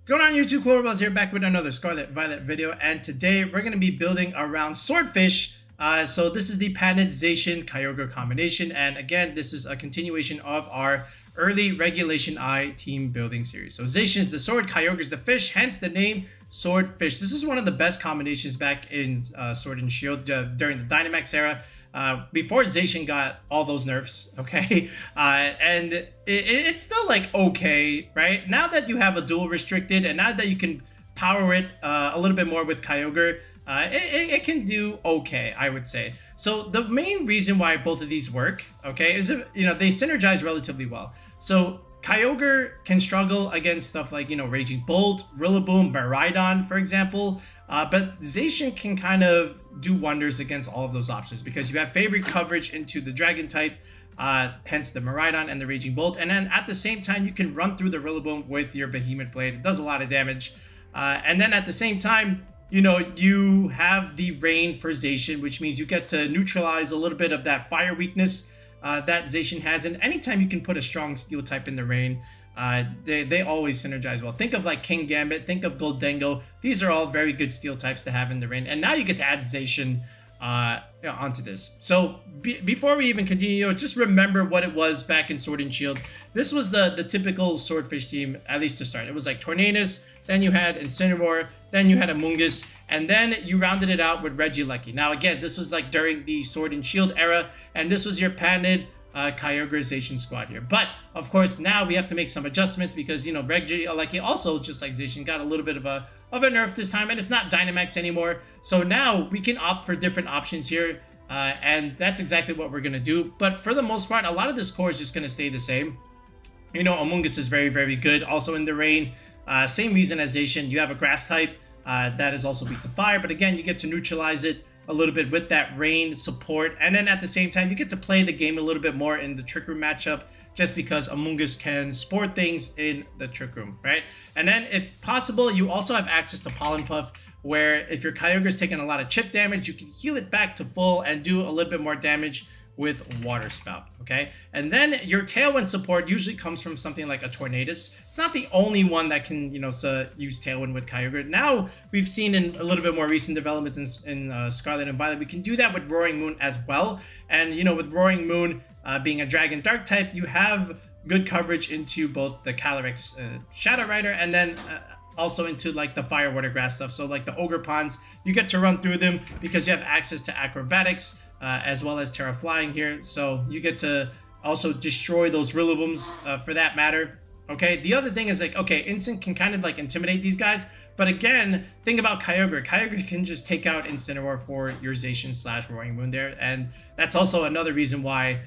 What's going on YouTube? Cloverbells here, back with another Scarlet Violet video, and today we're going to be building around Swordfish. So this is the patented Zacian Kyogre combination, and again, this is a continuation of our early regulationI team building series. So Zacian's the sword, Kyogre's the fish, hence the name Swordfish. This is one of the best combinations back in Sword and Shield during the Dynamax era. Before Zacian got all those nerfs, okay? And it's still like okay, right? Now that you have a dual restricted and now that you can power it a little bit more with Kyogre, it can do okay, I would say. So the main reason why both of these work, okay, is, you know, they synergize relatively well. So Kyogre can struggle against stuff like, you know, Raging Bolt, Rillaboom, Miraidon, for example. But Zacian can kind of do wonders against all of those options because you have favorite coverage into the Dragon type, hence the Miraidon and the Raging Bolt. And then at the same time, you can run through the Rillaboom with your Behemoth Blade. It does a lot of damage. And then at the same time, you know, you have the Rain for Zacian, which means you get to neutralize a little bit of that fire weakness that Zacian has. And anytime you can put a strong steel type in the Rain, they always synergize well. Think of like King Gambit, think of Goldengo. These are all very good steel types to have in the Rain. And now you get to add Zacian onto this. So before we even continue, just remember what it was back in Sword and Shield. This was the typical Swordfish team, at least to start. It was like Tornadus, then you had Incineroar, then you had Amoonguss, and then you rounded it out with Regieleki. Now again, this was like during the Sword and Shield era, and this was your patented Kyogre Zacian squad here. But of course, now we have to make some adjustments because, you know, Regieleki also, just like Zacian, got a little bit of a nerf this time, and it's not Dynamax anymore. So now we can opt for different options here, and that's exactly what we're gonna do. But for the most part, a lot of this core is just gonna stay the same. You know, Amoonguss is very, very good. Also in the Rain, same reason as Zacian, you have a grass type that is also weak to fire, but again, you get to neutralize it a little bit with that Rain support, and then at the same time you get to play the game a little bit more in the Trick Room matchup, just because Amoonguss can sport things in the Trick Room, right? And then if possible, you also have access to Pollen Puff, where if your Kyogre is taking a lot of chip damage, you can heal it back to full and do a little bit more damage with Water Spout, okay? And then your Tailwind support usually comes from something like a Tornadus. It's not the only one that can, you know, use Tailwind with Kyogre. Now, we've seen in a little bit more recent developments in Scarlet and Violet, we can do that with Roaring Moon as well. And, you know, with Roaring Moon being a Dragon Dark type, you have good coverage into both the Calyrex Shadow Rider and then also into like the Fire, Water, Grass stuff. So like the Ogre Ponds, you get to run through them because you have access to Acrobatics, as well as Terra Flying here. So you get to also destroy those Rillabooms for that matter. Okay, the other thing is like, okay, Instant can kind of like intimidate these guys. But again, think about Kyogre. Kyogre can just take out Incineroar for your Zacian / Roaring Moon there. And that's also another reason why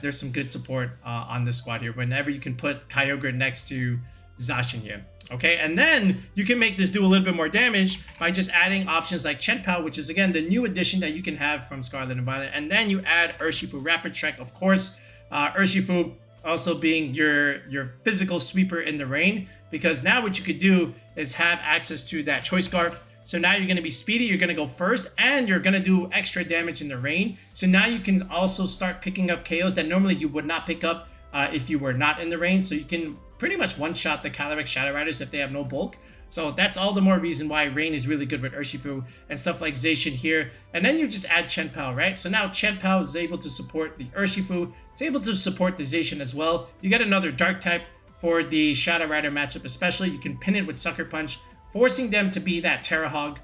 there's some good support on this squad here. Whenever you can put Kyogre next to Zacian here. Okay, and then you can make this do a little bit more damage by just adding options like Chien, which is again the new addition that you can have from Scarlet and Violet, and then you add Urshifu-Rapid Trek, of course. Urshifu also being your physical sweeper in the Rain, because now what you could do is have access to that Choice Scarf. So now you're going to be speedy, you're going to go first, and you're going to do extra damage in the Rain. So now you can also start picking up KOs that normally you would not pick up if you were not in the Rain. So you can pretty much one-shot the Calyrex Shadow Riders if they have no bulk. So that's all the more reason why Rain is really good with Urshifu and stuff like Zacian here. And then you just add Chien, right? So now Chien is able to support the Urshifu. It's able to support the Zacian as well. You get another Dark type for the Shadow Rider matchup especially. You can pin it with Sucker Punch, forcing them to be that Terra Hog.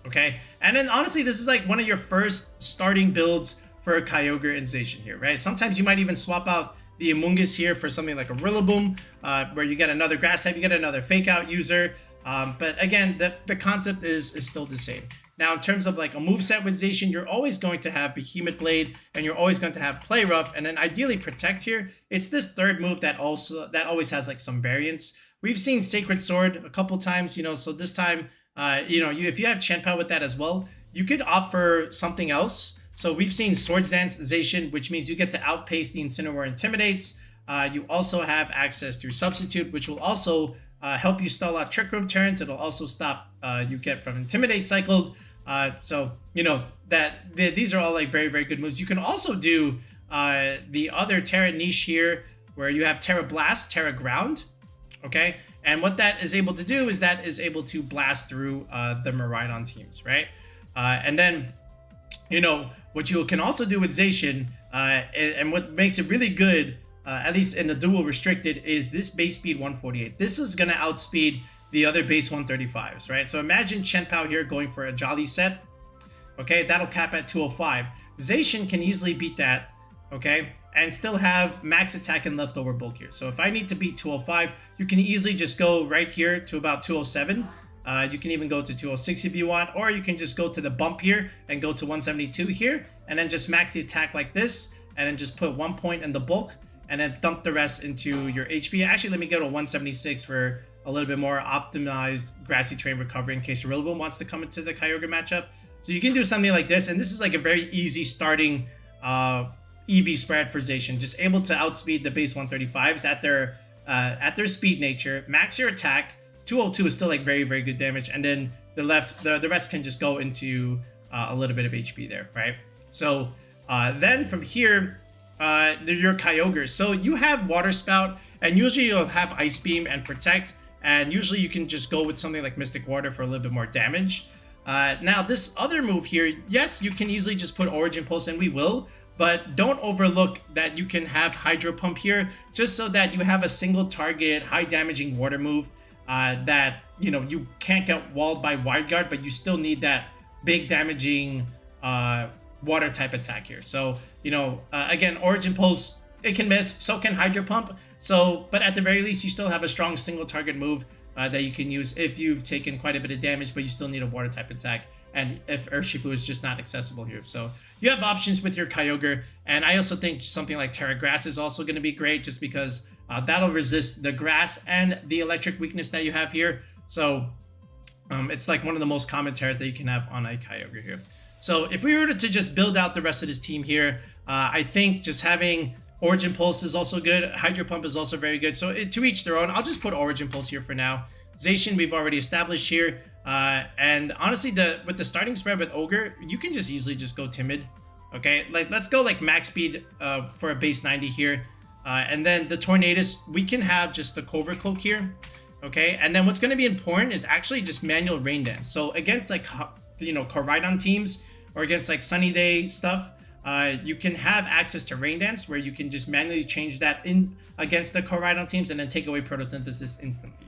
Okay? And then honestly, this is like one of your first starting builds for Kyogre and Zacian here, right? Sometimes you might even swap out the Amoonguss here for something like a Rillaboom, where you get another grass type, you get another fake out user. But again, the concept is still the same. Now, in terms of like a moveset with Zacian, you're always going to have Behemoth Blade, and you're always going to have Play Rough, and then ideally Protect here. It's this third move that always has like some variance. We've seen Sacred Sword a couple times, you know, so this time, you know, if you have Chien with that as well, you could opt for something else. So we've seen Swords Dance Zacian, which means you get to outpace the Incineroar Intimidates. You also have access to Substitute, which will also help you stall out Trick Room turns. It'll also stop you get from Intimidate cycled. So, you know, these are all like very, very good moves. You can also do the other Terra niche here, where you have Terra Blast, Terra Ground. Okay, And what that is able to do is that is able to blast through the Miraidon teams, right? And then, you know, what you can also do with Zacian, and what makes it really good, at least in the dual restricted, is this base speed 148. This is going to outspeed the other base 135s, right? So imagine Chien-Pao here going for a Jolly set. Okay, that'll cap at 205. Zacian can easily beat that, okay, and still have max attack and leftover bulk here. So if I need to beat 205, you can easily just go right here to about 207. You can even go to 206 if you want, or you can just go to the bump here and go to 172 here, and then just max the attack like this, and then just put 1 point in the bulk, and then dump the rest into your HP. Actually, let me go to 176 for a little bit more optimized grassy terrain recovery in case Rillaboom wants to come into the Kyogre matchup. So you can do something like this, and this is like a very easy starting EV spread for Zacian. Just able to outspeed the base 135s at their speed nature, max your attack. 202 is still like very, very good damage, and then the rest can just go into a little bit of HP there, right? So then from here, your Kyogre. So you have Water Spout, and usually you'll have Ice Beam and Protect, and usually you can just go with something like Mystic Water for a little bit more damage. Now this other move here, yes, you can easily just put Origin Pulse, and we will, but don't overlook that you can have Hydro Pump here, just so that you have a single target, high damaging water move that, you know, you can't get walled by Wide Guard, but you still need that big damaging water type attack here. So, you know, again, Origin Pulse, it can miss, so can Hydro Pump. So, but at the very least, you still have a strong single target move that you can use if you've taken quite a bit of damage, but you still need a water type attack, and if Urshifu is just not accessible here. So you have options with your Kyogre, and I also think something like Terra Grass is also going to be great, just because that'll resist the grass and the electric weakness that you have here. So it's like one of the most common Terras that you can have on a Kyogre here. So if we were to just build out the rest of this team here, I think just having Origin Pulse is also good. Hydro Pump is also very good. So to each their own. I'll just put Origin Pulse here for now. Zacian we've already established here. And honestly, with the starting spread with Ogre, you can just easily just go Timid. Okay, like let's go like max speed for a base 90 here. And then the Tornadus, we can have just the Covert Cloak here. Okay, and then what's going to be important is actually just manual Rain Dance. So against like, you know, Koraidon teams, or against like Sunny Day stuff, you can have access to Rain Dance, where you can just manually change that in against the Koraidon teams and then take away Photosynthesis instantly.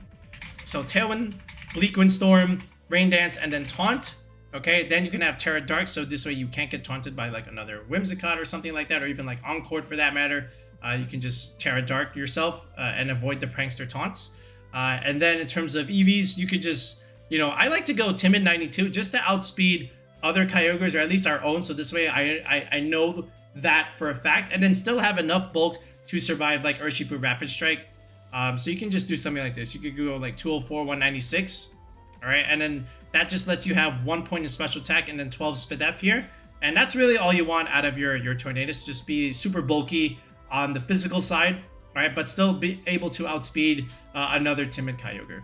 So Tailwind, Bleak Windstorm, Rain Dance, and then Taunt. Okay, then you can have Terra Dark, so this way you can't get taunted by like another Whimsicott or something like that, or even like Encore for that matter. You can just Terra Dark yourself and avoid the Prankster taunts. And then in terms of EVs, you could just, you know, I like to go Timid 92 just to outspeed other Kyogres, or at least our own. So this way I know that for a fact, and then still have enough bulk to survive like Urshifu-Rapid Strike. So you can just do something like this. You could go like 204, 196. All right, and then that just lets you have 1 point in special attack and then 12 Spadef here. And that's really all you want out of your Tornadus. Just be super bulky on the physical side, all right, but still be able to outspeed another Timid Kyogre.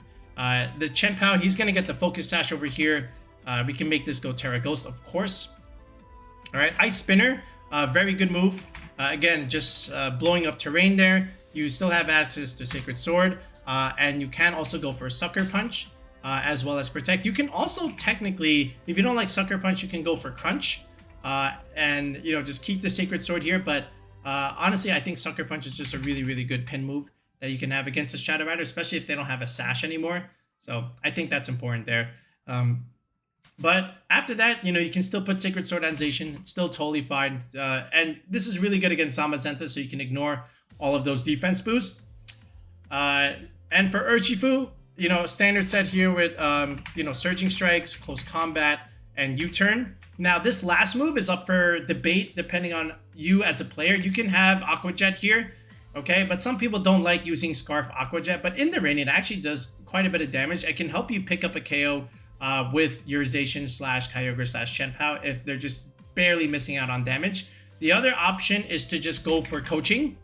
The Chien-Pao, he's going to get the Focus Sash over here. We can make this go Terra Ghost, of course. All right, Ice Spinner, very good move. Again, just blowing up terrain there. You still have access to Sacred Sword, and you can also go for Sucker Punch, as well as Protect. You can also technically, if you don't like Sucker Punch, you can go for Crunch, and, you know, just keep the Sacred Sword here. But honestly, I think Sucker Punch is just a really, really good pin move that you can have against a Shadow Rider, especially if they don't have a Sash anymore. So I think that's important there. But after that, you know, you can still put Sacred Sword on Zacian. It's still totally fine. And this is really good against Zamazenta, so you can ignore all of those defense boosts. And for Urshifu, you know, standard set here with, you know, Surging Strikes, Close Combat, and U-Turn. Now, this last move is up for debate depending on you as a player. You can have Aqua Jet here, okay? But some people don't like using Scarf Aqua Jet. But in the rain, it actually does quite a bit of damage. It can help you pick up a KO with your Zacian / Kyogre / Chien-Pao if they're just barely missing out on damage. The other option is to just go for coaching.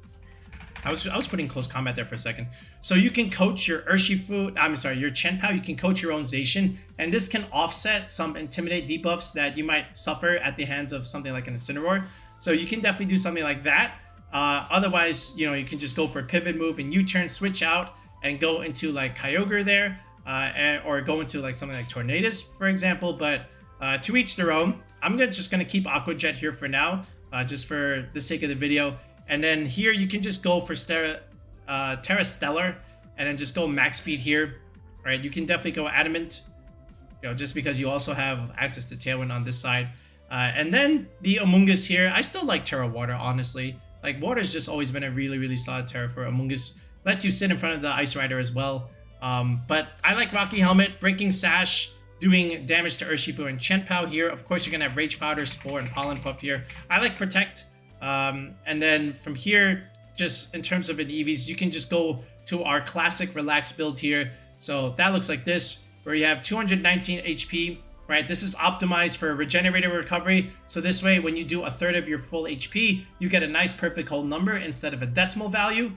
I was putting Close Combat there for a second. So you can coach your your Chien-Pao, you can coach your own Zacian, and this can offset some Intimidate debuffs that you might suffer at the hands of something like an Incineroar. So you can definitely do something like that. Otherwise, you know, you can just go for a pivot move and U-turn, switch out, and go into like Kyogre there, or go into like something like Tornadus, for example. But to each their own. I'm just gonna keep Aqua Jet here for now, just for the sake of the video. And then here you can just go for Terra Stellar, and then just go max speed here. All right, you can definitely go Adamant, just because you also have access to Tailwind on this side. And then the Amoonguss here, I still like Terra Water, honestly. Like, Water's just always been a really, really solid Terra for Amoonguss. Lets you sit in front of the Ice Rider as well. But I like Rocky Helmet, Breaking Sash, doing damage to Urshifu and Chien here. Of course, you're going to have Rage Powder, Spore, and Pollen Puff here. I like Protect. And then from here, just in terms of an EVs, you can just go to our classic Relax build here. So that looks like this, where you have 219 HP, right? This is optimized for regenerator recovery. So this way, when you do a third of your full HP, you get a nice perfect whole number instead of a decimal value,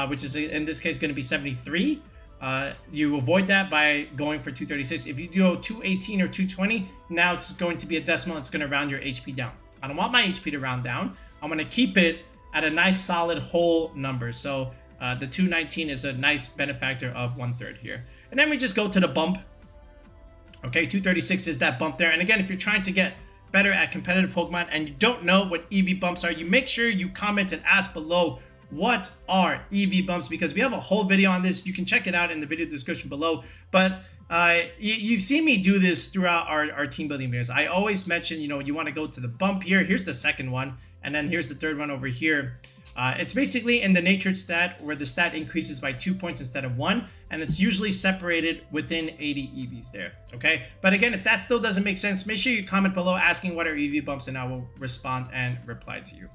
which is in this case going to be 73. You avoid that by going for 236. If you do 218 or 220, now it's going to be a decimal. It's going to round your HP down. I don't want my HP to round down. I'm going to keep it at a nice solid whole number. So the 219 is a nice benefactor of 1/3 here. And then we just go to the bump. Okay, 236 is that bump there. And again, if you're trying to get better at competitive Pokemon and you don't know what EV bumps are, you make sure you comment and ask below, what are EV bumps? Because we have a whole video on this. You can check it out in the video description below. But you've seen me do this throughout our team building videos. I always mention, you want to go to the bump here. Here's the second one. And then here's the third one over here. It's basically in the natured stat where the stat increases by 2 points instead of 1. And it's usually separated within 80 EVs there. Okay. But again, if that still doesn't make sense, make sure you comment below asking what are EV bumps, and I will respond and reply to you.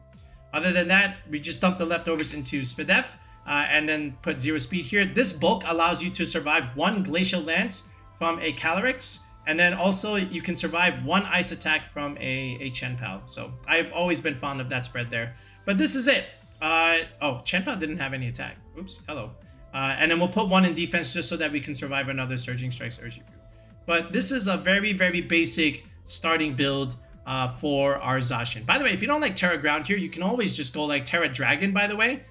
Other than that, we just dump the leftovers into Spadef, and then put 0 speed here. This bulk allows you to survive 1 Glacial Lance from a Calyrex, and then also you can survive 1 Ice attack from a Chien. So I've always been fond of that spread there. But this is it. Oh, Chien didn't have any attack. Oops, hello. And then we'll put 1 in defense just so that we can survive another Surging Strikes Urshifu. But this is a very, very basic starting build for our Zacian. By the way, if you don't like Terra Ground here, you can always just go like Terra Dragon, by the way,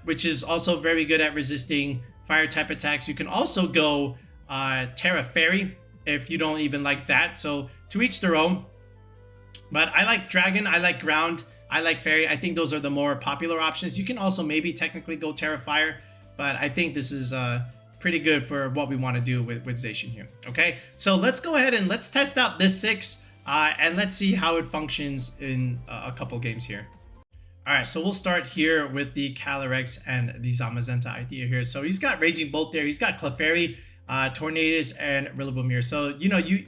which is also very good at resisting fire type attacks. You can also go Terra Fairy if you don't even like that. So to each their own. But I like Dragon, I like Ground, I like Fairy. I think those are the more popular options. You can also maybe technically go Terra Fire, but I think this is pretty good for what we want to do with Zacian here. Okay, so let's go ahead and let's test out this 6. And let's see how it functions in a couple games here. All right, so we'll start here with the Calyrex and the Zamazenta idea here. So he's got Raging Bolt there. He's got Clefairy, Tornadus, and Rillaboom here. So,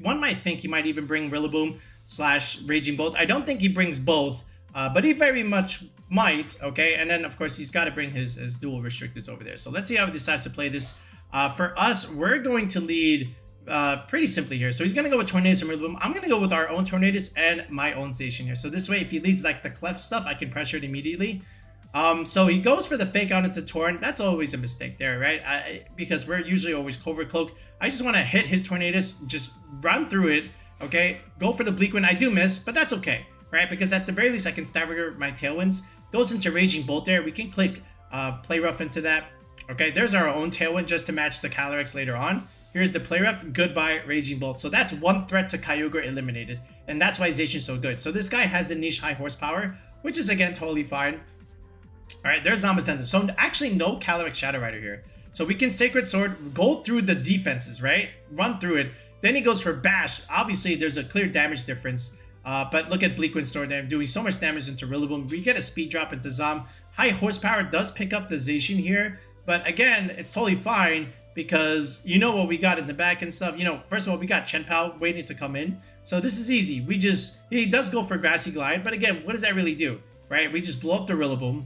one might think he might even bring Rillaboom / Raging Bolt. I don't think he brings both, but he very much might, okay? And then, of course, he's got to bring his dual restricteds over there. So let's see how he decides to play this. For us, we're going to lead pretty simply here. So he's going to go with Tornadus and Rillaboom. I'm going to go with our own Tornadus and my own Zacian here. So this way, if he leads like the Clef stuff, I can pressure it immediately. So he goes for the fake out into Torn. That's always a mistake there, right? Because we're usually always Covert Cloak. I just want to hit his Tornadus, just run through it, okay? Go for the Bleak Wind. I do miss, but that's okay, right? Because at the very least, I can stagger my Tailwinds. Goes into Raging Bolt there. We can click Play Rough into that. Okay, there's our own Tailwind just to match the Calyrex later on. Here's the Play Rough. Goodbye, Raging Bolt. So that's 1 threat to Kyogre eliminated. And that's why Zacian's so good. So this guy has the niche high horsepower, which is, again, totally fine. All right, there's Zamazenta. So actually no Calyrex Shadow Rider here. So we can Sacred Sword, go through the defenses, right? Run through it. Then he goes for Bash. Obviously, there's a clear damage difference. But look at Bleak Wind Sword there, doing so much damage into Rillaboom. We get a speed drop into Zam. High horsepower does pick up the Zacian here. But again, it's totally fine because you know what we got in the back and stuff. First of all, we got Chien waiting to come in. So this is easy. He does go for Grassy Glide. But again, what does that really do, right? We just blow up the Rillaboom,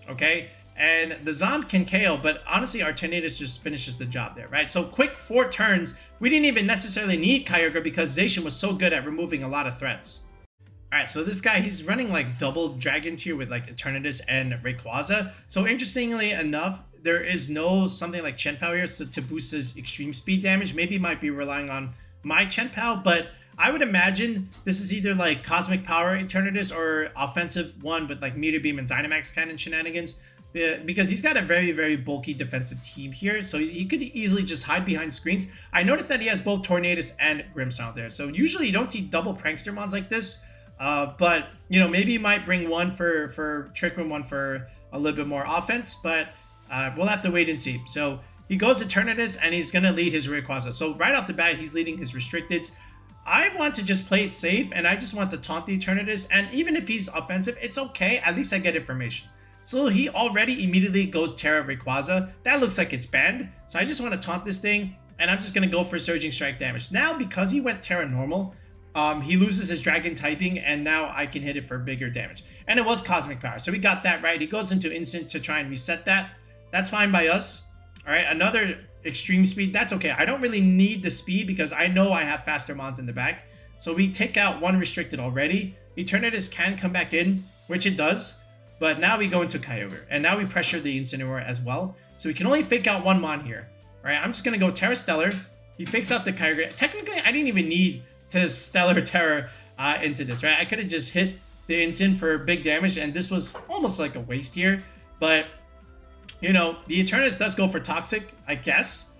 okay? And the Zom can KO, but honestly, our Tornadus just finishes the job there, right? So quick 4 turns. We didn't even necessarily need Kyogre because Zacian was so good at removing a lot of threats. All right, so this guy, he's running like double dragons here with like Tornadus and Rayquaza. So interestingly enough, there is no something like Chien here to boost his extreme speed damage. Maybe he might be relying on my Chien, but I would imagine this is either like Cosmic Power Tornadus or offensive one with like Meteor Beam and Dynamax Cannon shenanigans. because he's got a very, very bulky defensive team here. So he could easily just hide behind screens. I noticed that he has both Tornadus and Grimmsnarl there. So usually you don't see double Prankster mons like this. But, you know, maybe he might bring one for Trick Room, one for a little bit more offense. But we'll have to wait and see. So he goes to Tornadus and he's going to lead his Rayquaza. So right off the bat, he's leading his Restricteds. I want to just play it safe, and I just want to taunt the Tornadus. And even if he's offensive, it's okay. At least I get information. So he already immediately goes Terra Rayquaza. That looks like it's banned. So I just want to taunt this thing, and I'm just going to go for Surging Strike damage. Now, because he went Terra Normal, he loses his Dragon typing, and now I can hit it for bigger damage. And it was Cosmic Power, so we got that right. He goes into Instant to try and reset that. That's fine by us. All right, another Extreme Speed. That's okay. I don't really need the speed because I know I have faster mons in the back. So we take out one Restricted already. Eternatus can come back in, which it does. But now we go into Kyogre, and now we pressure the Incineroar as well. So we can only fake out one mon here. All right, I'm just going to go Terra Stellar. He fakes out the Kyogre. Technically, I didn't even need to Stellar Terra into this, right? I could have just hit the Incin for big damage, and this was almost like a waste here. But, you know, the Eternatus does go for Toxic, I guess,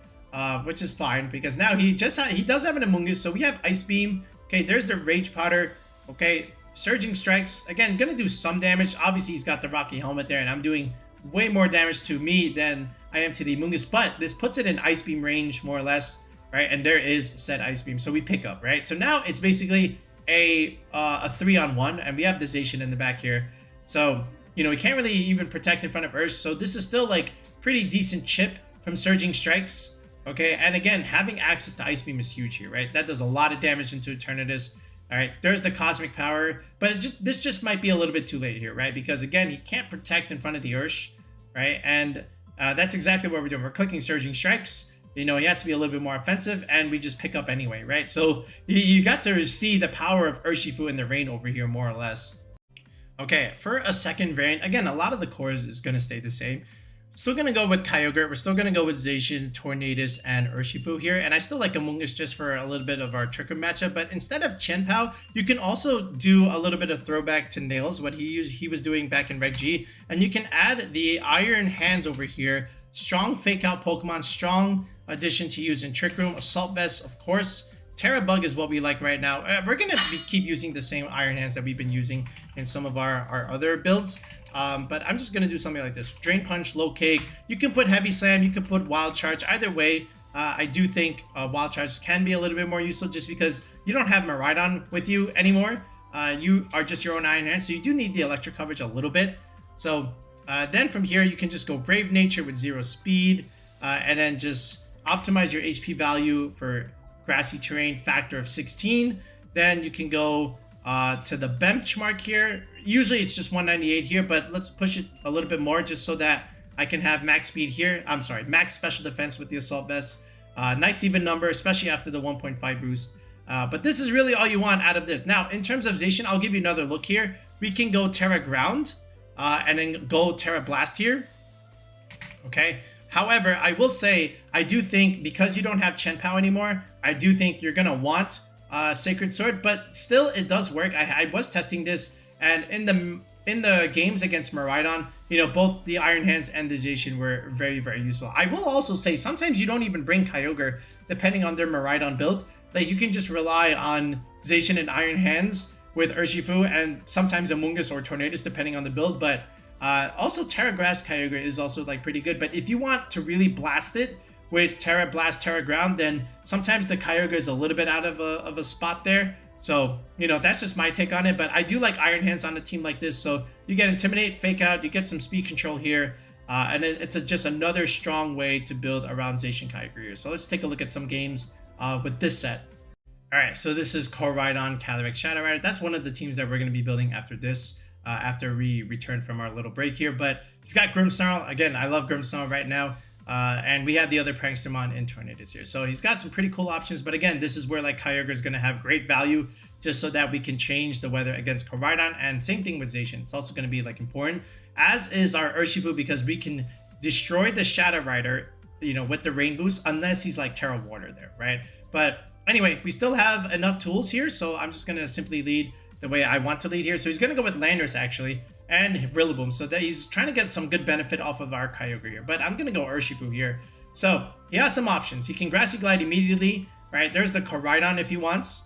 which is fine, because now he does have an Amoonguss, so we have Ice Beam. Okay, there's the Rage Powder. Okay, Surging Strikes, again, gonna do some damage. Obviously, he's got the Rocky Helmet there, and I'm doing way more damage to me than I am to the Amoonguss, but this puts it in Ice Beam range, more or less, right? And there is said Ice Beam, so we pick up, right? So now it's basically a 3-on-1, and we have the Zacian in the back here. So, you know, we can't really even protect in front of Ursh, so this is still, like, pretty decent chip from Surging Strikes, okay? And again, having access to Ice Beam is huge here, right? That does a lot of damage into Eternatus. All right, there's the Cosmic Power, but this just might be a little bit too late here, right? Because again, he can't protect in front of the Ursh, right? And that's exactly what we're doing. We're clicking Surging Strikes. You know, he has to be a little bit more offensive, and we just pick up anyway, right? So you got to see the power of Urshifu in the rain over here, more or less. Okay, for a second variant, again, a lot of the cores is going to stay the same. Still going to go with Kyogre. We're still going to go with Zacian, Tornadus, and Urshifu here. And I still like Amoonguss just for a little bit of our Trick Room matchup. But instead of Chien Pao, you can also do a little bit of throwback to Nails, what he was doing back in Reg G. And you can add the Iron Hands over here. Strong Fake Out Pokemon. Strong addition to use in Trick Room. Assault Vest, of course. Terra Bug is what we like right now. We're going to keep using the same Iron Hands that we've been using in some of our other builds. But I'm just going to do something like this. Drain Punch, Low Cake. You can put Heavy Slam. You can put Wild Charge. Either way, I do think Wild Charge can be a little bit more useful just because you don't have Miraidon with you anymore. You are just your own Iron Hand, so you do need the electric coverage a little bit. So then from here, you can just go Brave Nature with 0 speed, and then just optimize your HP value for Grassy Terrain, factor of 16. Then you can go to the benchmark here. Usually it's just 198 here, but let's push it a little bit more just so that I can have max speed here. I'm sorry, max special defense with the Assault Vest. Nice even number, especially after the 1.5 boost. But this is really all you want out of this. Now, in terms of Zacian, I'll give you another look here. We can go Terra Ground and then go Terra Blast here. Okay. However, I will say, I do think because you don't have Chien Pao anymore, I do think you're going to want Sacred Sword, but still it does work. I was testing this, and in the games against Miraidon, you know, both the Iron Hands and the Zacian were very, very useful. I will also say sometimes you don't even bring Kyogre depending on their Miraidon build. Like, you can just rely on Zacian and Iron Hands with Urshifu and sometimes Amoonguss or Tornadus depending on the build, but also Terra Grass Kyogre is also like pretty good. But if you want to really blast it with Terra Blast, Terra Ground, then sometimes the Kyogre is a little bit out of a spot there. So, you know, that's just my take on it. But I do like Iron Hands on a team like this. So you get Intimidate, Fake Out, you get some speed control here. And it's just another strong way to build around Zacian Kyogre. So let's take a look at some games with this set. All right, so this is Koraidon, Calyrex, Shadow Rider. That's one of the teams that we're going to be building after this, after we return from our little break here. But he's got Grimmsnarl. Again, I love Grimmsnarl right now. And we have the other Prankstermon in Tornadus here. So he's got some pretty cool options. But again, this is where like Kyogre is going to have great value just so that we can change the weather against Koraidon. And same thing with Zacian. It's also going to be like important, as is our Urshifu, because we can destroy the Shadow Rider, you know, with the Rain Boost, unless he's like Terra Water there, right? But anyway, we still have enough tools here. So I'm just going to simply lead the way I want to lead here. So he's going to go with Landers actually. and Rillaboom, so that he's trying to get some good benefit off of our Kyogre here. But I'm gonna go Urshifu here. So he has some options. He can Grassy Glide immediately, right? There's the Miraidon if he wants,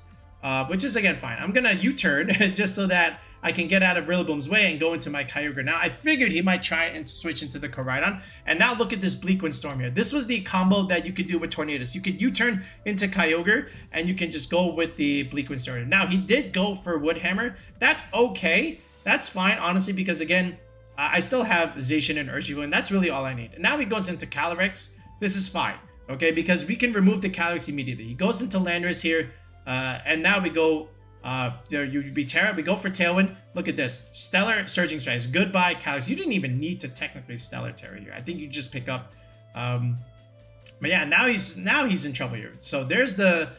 which is again fine. I'm gonna U-turn just so that I can get out of Rillaboom's way and go into my Kyogre. Now, I figured he might try and switch into the Miraidon. And now look at this Bleak Wind Storm here. This was the combo that you could do with Tornadus. You could U-turn into Kyogre, and you can just go with the Bleak Wind Storm. Now, he did go for Wood Hammer. That's okay. That's fine, honestly, because again, I still have Zacian and Urshifu, and that's really all I need. And now he goes into Calyrex. This is fine, okay? Because we can remove the Calyrex immediately. He goes into Landorus here, and now we go... you be Terra. We go for Tailwind. Look at this. Stellar Surging Strikes. Goodbye, Calyrex. You didn't even need to technically Stellar Terra here. I think you just pick up. But yeah, now he's in trouble here. So there's the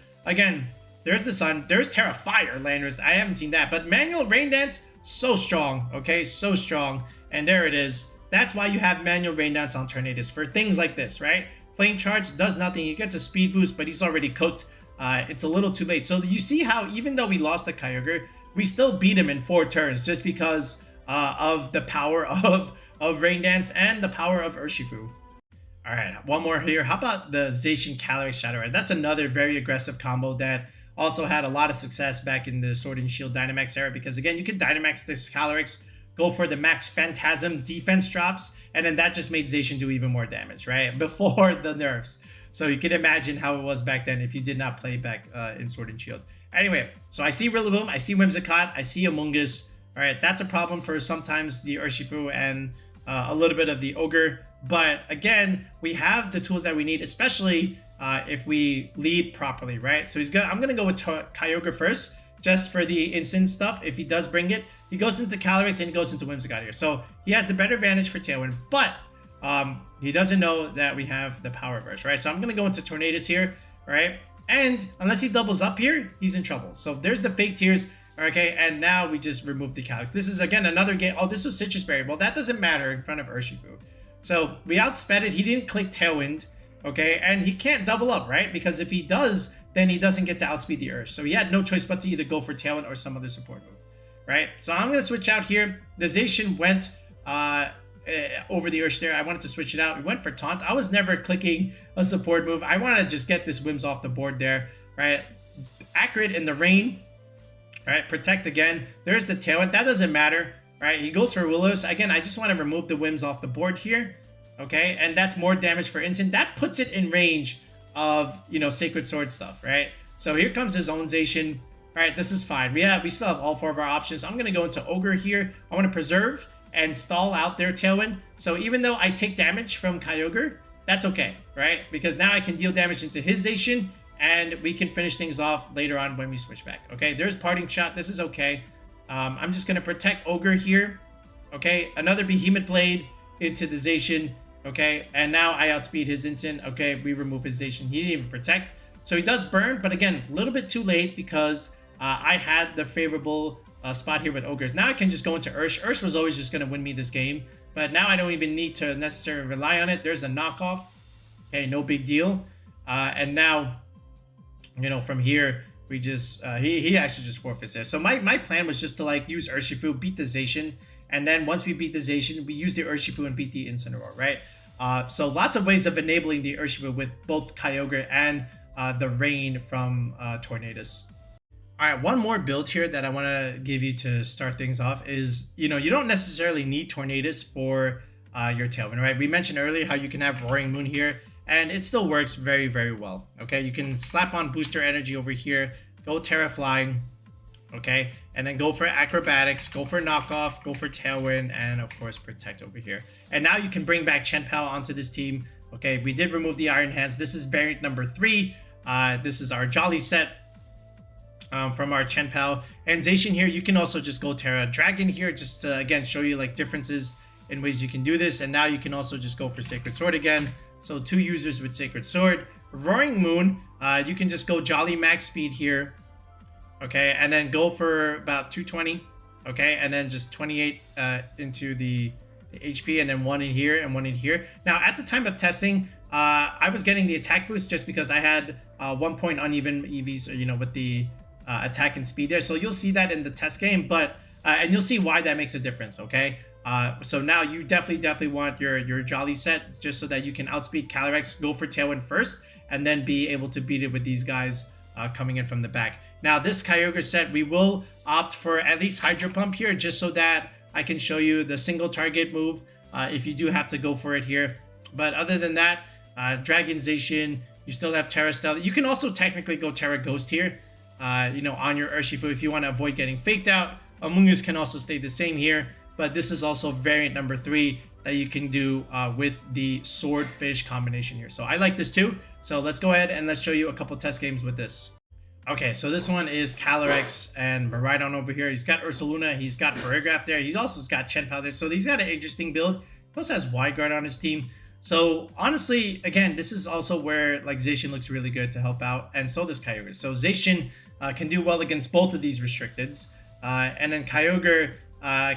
there's the Sun. There's Terra Fire Landorus. I haven't seen that, but Manual Rain Dance, so strong. Okay, so strong. And there it is. That's why you have Manual Rain Dance on Tornadus for things like this, right? Flame Charge does nothing. He gets a speed boost, but he's already cooked. It's a little too late. So you see how even though we lost the Kyogre, we still beat him in 4 turns just because of the power of Rain Dance and the power of Urshifu. All right, one more here. How about the Zacian Calyrex Shadow Ride? That's another very aggressive combo that also had a lot of success back in the Sword and Shield Dynamax era, because again, you could Dynamax this Calyrex, go for the max Phantasm defense drops, and then that just made Zacian do even more damage, right? Before the nerfs. So you can imagine how it was back then if you did not play back in Sword and Shield. Anyway, so I see Rillaboom, I see Whimsicott, I see Amoonguss. All right, that's a problem for sometimes the Urshifu and a little bit of the Ogre. But again, we have the tools that we need, especially if we lead properly, right? So I'm gonna go with Kyogre first, just for the instant stuff. If he does bring it, he goes into Calyrex and he goes into Whimsicott here. So he has the better advantage for Tailwind, but he doesn't know that we have the Power Burst, right? So I'm gonna go into Tornadus here, right? And unless he doubles up here, he's in trouble. So there's the fake tears, okay? And now we just remove the Calyrex. This is again another game. Oh, this was Citrus Berry. Well, that doesn't matter in front of Urshifu. So we outsped it. He didn't click Tailwind, okay? And he can't double up, right? Because if he does, then he doesn't get to outspeed the Ursh. So he had no choice but to either go for Tailwind or some other support move, right? So I'm gonna switch out here. The Zacian went over the Ursh there. I wanted to switch it out. We went for Taunt. I was never clicking a support move. I wanted to just get this Whims off the board there, right? Accurate in the rain, right? Protect again. There's the Tailwind. That doesn't matter, right? He goes for Willows. Again, I just want to remove the Whims off the board here, okay? And that's more damage for instant. That puts it in range of, you know, Sacred Sword stuff, right? So here comes his own Zacian. All right, this is fine. We still have all 4 of our options. I'm going to go into Ogre here. I want to preserve and stall out their Tailwind. So even though I take damage from Kyogre, that's okay, right? Because now I can deal damage into his Zacian, and we can finish things off later on when we switch back. Okay, there's Parting Shot. This is okay. I'm just going to protect Ogre here. Okay, another Behemoth Blade into the Zacian. Okay, and now I outspeed his instant. Okay, we remove his Zacian. He didn't even protect. So he does burn, but again, a little bit too late because I had the favorable spot here with Ogres. Now I can just go into Ursh. Ursh was always just going to win me this game, but now I don't even need to necessarily rely on it. There's a knockoff. Okay, no big deal. And now, you know, from here, we just, he actually just forfeits there. So my plan was just to like use Urshifu, beat the Zacian, and then once we beat the Zacian, we use the Urshifu and beat the Incineroar, right? So lots of ways of enabling the Urshifu with both Kyogre and the Rain from Tornadus. All right, one more build here that I want to give you to start things off is, you know, you don't necessarily need Tornadus for your Tailwind, right? We mentioned earlier how you can have Roaring Moon here, and it still works very, very well, okay? You can slap on Booster Energy over here, go Terra Flying, okay? And then go for Acrobatics, go for Knockoff, go for Tailwind, and of course, Protect over here. And now you can bring back Chien-Pao onto this team, okay? We did remove the Iron Hands. This is variant number 3. This is our Jolly set. From our Chien-Pao and Zacian here. You can also just go Terra Dragon here just to again show you like differences in ways you can do this. And now you can also just go for Sacred Sword again. So 2 users with Sacred Sword. Roaring Moon, you can just go Jolly Max Speed here, okay, and then go for about 220, okay, and then just 28 into the HP, and then 1 in here and 1 in here. Now at the time of testing, I was getting the attack boost just because I had 1 point uneven EVs, you know, with the attack and speed there. So you'll see that in the test game, but and you'll see why that makes a difference, okay? So now you definitely want your Jolly set just so that you can outspeed Calyrex, go for Tailwind first, and then be able to beat it with these guys coming in from the back. Now this Kyogre set, we will opt for at least Hydro Pump here just so that I can show you the single target move if you do have to go for it here. But other than that, Dragon Zacian, you still have Terra Stella. You can also technically go Terra Ghost here, you know, on your Urshifu if you want to avoid getting faked out. Amoonguss can also stay the same here, but this is also variant number 3 that you can do with the Swordfish combination here. So I like this too. So let's go ahead and let's show you a couple test games with this. Okay, so this one is Calyrex and Miraidon over here. He's got Ursaluna, he's got Choreograph there, he's also got Chien there. So he's got an interesting build. He also has Wide Guard on his team. So honestly, again, this is also where like Zacian looks really good to help out, and so does Kyogre. So Zacian can do well against both of these restricteds, and then Kyogre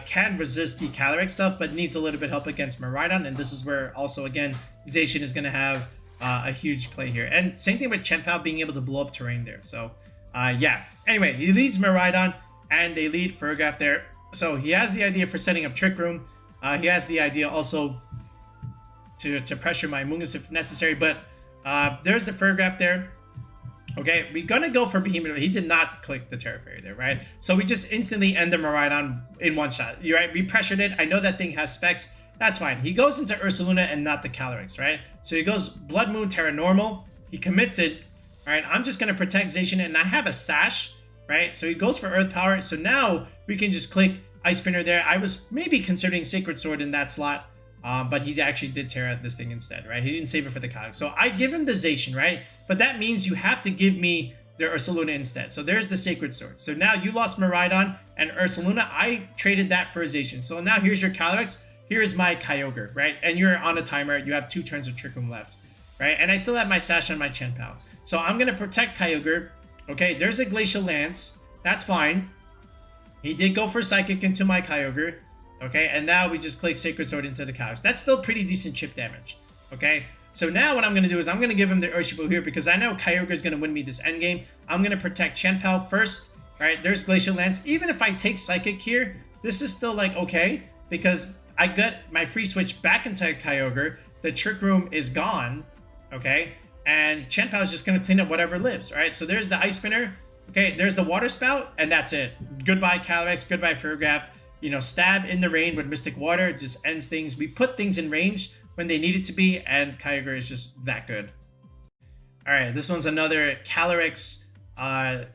can resist the Calyrex stuff, but needs a little bit help against Miraidon, and this is where also again Zacian is going to have a huge play here. And same thing with Chien being able to blow up terrain there. So yeah, anyway, he leads Miraidon and they lead Choreograph there. So he has the idea for setting up Trick Room. He has the idea also to pressure my Amoonguss if necessary, but there's the Choreograph there. Okay, we're gonna go for Behemoth. He did not click the Terra Fairy there, right? So we just instantly end the Miraidon in one shot. You're right, we pressured it. I know that thing has specs. That's fine. He goes into Ursaluna and not the Calyrex, right? So he goes Blood Moon, Terra Normal. He commits it. All right, I'm just going to protect Zacian, and I have a Sash, right? So he goes for Earth Power. So now we can just click Ice Spinner there. I was maybe considering Sacred Sword in that slot, but he actually did Terra this thing instead, right? He didn't save it for the Calyrex. So I give him the Zacian, right? But that means you have to give me the Ursaluna instead. So there's the Sacred Sword. So now you lost Miraidon and Ursaluna. I traded that for Zacian. So now here's your Calyrex. Here's my Kyogre, right? And you're on a timer. You have 2 turns of Trick Room left, right? And I still have my Sash and my Chien. So I'm going to protect Kyogre. Okay, there's a Glacial Lance. That's fine. He did go for Psychic into my Kyogre. Okay, and now we just click Sacred Sword into the Calyrex. That's still pretty decent chip damage. Okay, so now what I'm going to do is I'm going to give him the Urshifu here because I know Kyogre is going to win me this endgame. I'm going to protect Chien first. All right, there's Glacial Lance. Even if I take Psychic here, this is still like okay because I got my free switch back into Kyogre. The Trick Room is gone, okay? And Chien is just going to clean up whatever lives, all right? So there's the Ice Spinner, okay? There's the Water Spout, and that's it. Goodbye, Calyrex. Goodbye, Choreograph. You know, Stab in the rain with Mystic Water just ends things. We put things in range when they need it to be, and Kyogre is just that good. All right, this one's another Calyrex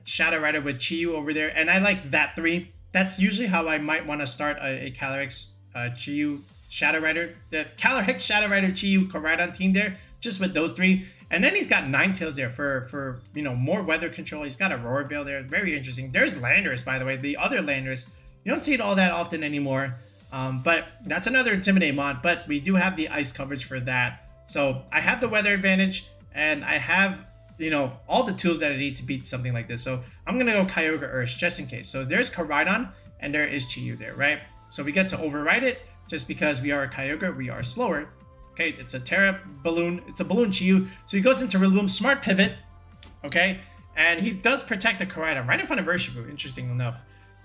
Shadow Rider with Chi-Yu over there, and I like that 3. That's usually how I might want to start a Calyrex Chi-Yu Shadow Rider, the Calyrex Shadow Rider Chi-Yu Koraidon team there, just with those 3. And then he's got Ninetales there for you know, more weather control. He's got a Roar Veil there, very interesting. There's Landorus, by the way, the other Landorus. You don't see it all that often anymore, but that's another Intimidate mod. But we do have the ice coverage for that. So I have the weather advantage, and I have, you know, all the tools that I need to beat something like this. So I'm gonna go Kyogre Ursh just in case. So there's Koraidon, and there is Chi-Yu there, right? So we get to override it just because we are a Kyogre, we are slower. Okay, it's a Terra Balloon, it's a Balloon Chi-Yu. So he goes into Rillaboom, smart pivot, okay? And he does protect the Koraidon right in front of Urshifu, interesting enough.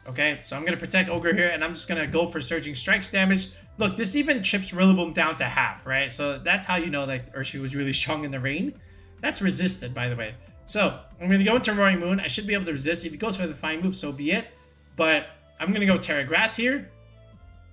Okay, so I'm going to protect Ogre here, and I'm just going to go for Surging Strikes damage. Look, this even chips Rillaboom down to half, right? So that's how you know that Urshifu was really strong in the rain. That's resisted, by the way. So I'm going to go into Roaring Moon. I should be able to resist. If he goes for the Fine Move, so be it. But I'm going to go Terra Grass here.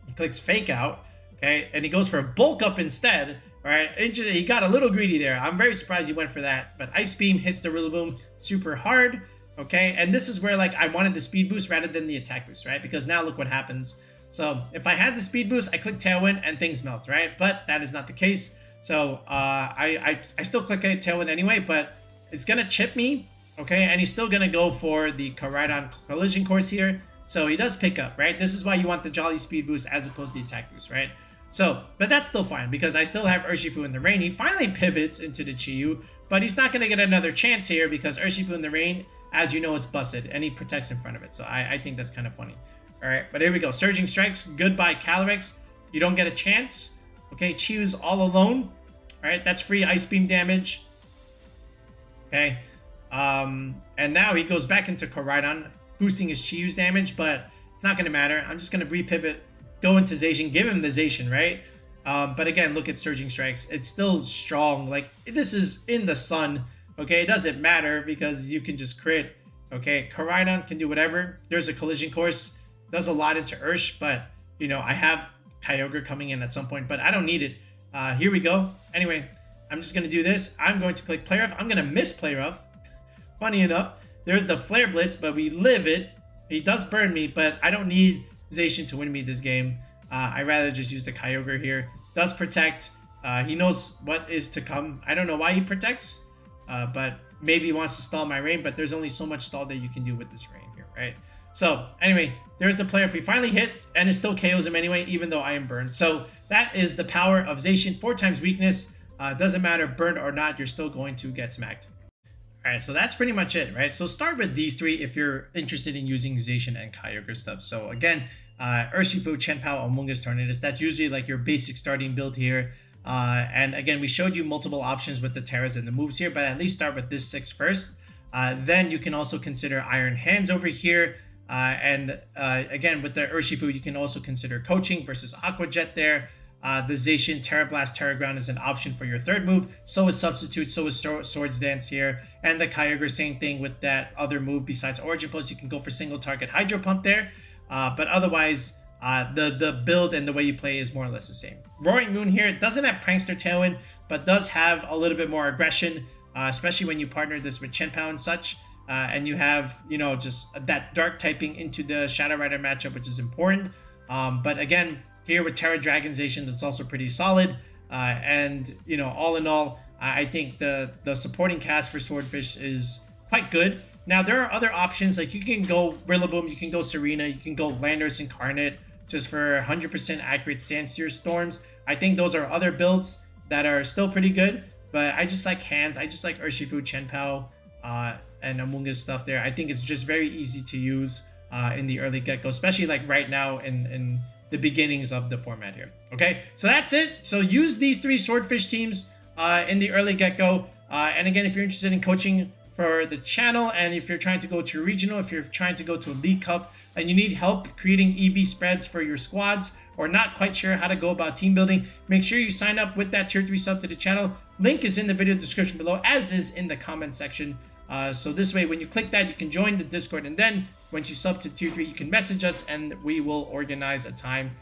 He clicks Fake Out, okay? And he goes for a Bulk Up instead, right? He got a little greedy there. I'm very surprised he went for that. But Ice Beam hits the Rillaboom super hard, okay? And this is where, like, I wanted the speed boost rather than the attack boost, right? Because now look what happens. So if I had the speed boost, I click Tailwind and things melt, right? But that is not the case. So I still click Tailwind anyway, but it's going to chip me, okay? And he's still going to go for the Koraidon Collision Course here. So he does pick up, right? This is why you want the Jolly Speed Boost as opposed to the attack boost, right? So, but that's still fine because I still have Urshifu in the rain. He finally pivots into the Chi-Yu, but he's not going to get another chance here because Urshifu in the rain, as you know, it's busted and he protects in front of it. So I think that's kind of funny. All right, but here we go. Surging Strikes, goodbye Calyrex. You don't get a chance. Okay, Chi-Yu's all alone. All right, that's free Ice Beam damage. Okay, and now he goes back into Koraidon, boosting his Chi-Yu's damage, but It's not going to matter. I'm just going to repivot, go into Zacian, give him the Zacian, right? But again, look at Surging Strikes. It's still strong. Like, this is in the sun, okay? It doesn't matter because you can just crit, okay? Miraidon can do whatever. There's a Collision Course. Does a lot into Ursh, but, you know, I have Kyogre coming in at some point, but I don't need it. Here we go. Anyway, I'm just going to do this. I'm going to click Play Rough. I'm going to miss Play Rough. Funny enough, there's the Flare Blitz, but we live it. He does burn me, but I don't need Zacian to win me this game. I'd rather just use the Kyogre here. Does protect. He knows what is to come. I don't know why he protects, but maybe he wants to stall my rain, but there's only so much stall that you can do with this rain here, right? So anyway, there's the play. If we finally hit, and it still KOs him anyway, even though I am burned. So that is the power of Zacian. 4 times weakness. Doesn't matter, burned or not, you're still going to get smacked. All right, so that's pretty much it, right? So start with these 3 if you're interested in using Zacian and Kyogre stuff. So again, Urshifu, Chien-Pao, Amoonguss, Tornadus. That's usually like your basic starting build here. And again, we showed you multiple options with the Terras and the moves here, but at least start with this 6 first. Then you can also consider Iron Hands over here. Again, with the Urshifu, you can also consider coaching versus Aqua Jet there. The Zacian Terra Blast, Terra Ground is an option for your 3rd move. So is Substitute, so is Swords Dance here. And the Kyogre, same thing with that other move besides Origin Pulse. You can go for single target Hydro Pump there. But otherwise, the build and the way you play is more or less the same. Roaring Moon here doesn't have Prankster Tailwind, but does have a little bit more aggression, especially when you partner this with Chien-Pao and such. And you have, you know, just that dark typing into the Shadow Rider matchup, which is important. But again, here with Terra Dragon Zacian, it's also pretty solid. And, you know, all in all, I think the supporting cast for Swordfish is quite good. Now, there are other options. Like, you can go Rillaboom, you can go Serena, you can go Landorus Incarnate just for 100% accurate Sandsear Storms. I think those are other builds that are still pretty good. But I just like hands. I just like Urshifu, Chien-Pao, and Amoonguss stuff there. I think it's just very easy to use in the early get-go, especially like right now in the beginnings of the format here. Okay, so that's it. So use these 3 Swordfish teams in the early get-go. And again, if you're interested in coaching for the channel, and if you're trying to go to regional, if you're trying to go to a League Cup, and you need help creating EV spreads for your squads, or not quite sure how to go about team building, make sure you sign up with that tier 3 sub to the channel. Link is in the video description below, as is in the comment section. So this way, when you click that, you can join the Discord, and then once you sub to tier 3, you can message us and we will organize a time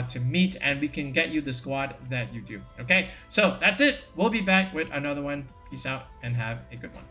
to meet, and we can get you the squad that you do. Okay, so that's it. We'll be back with another one. Peace out and have a good one.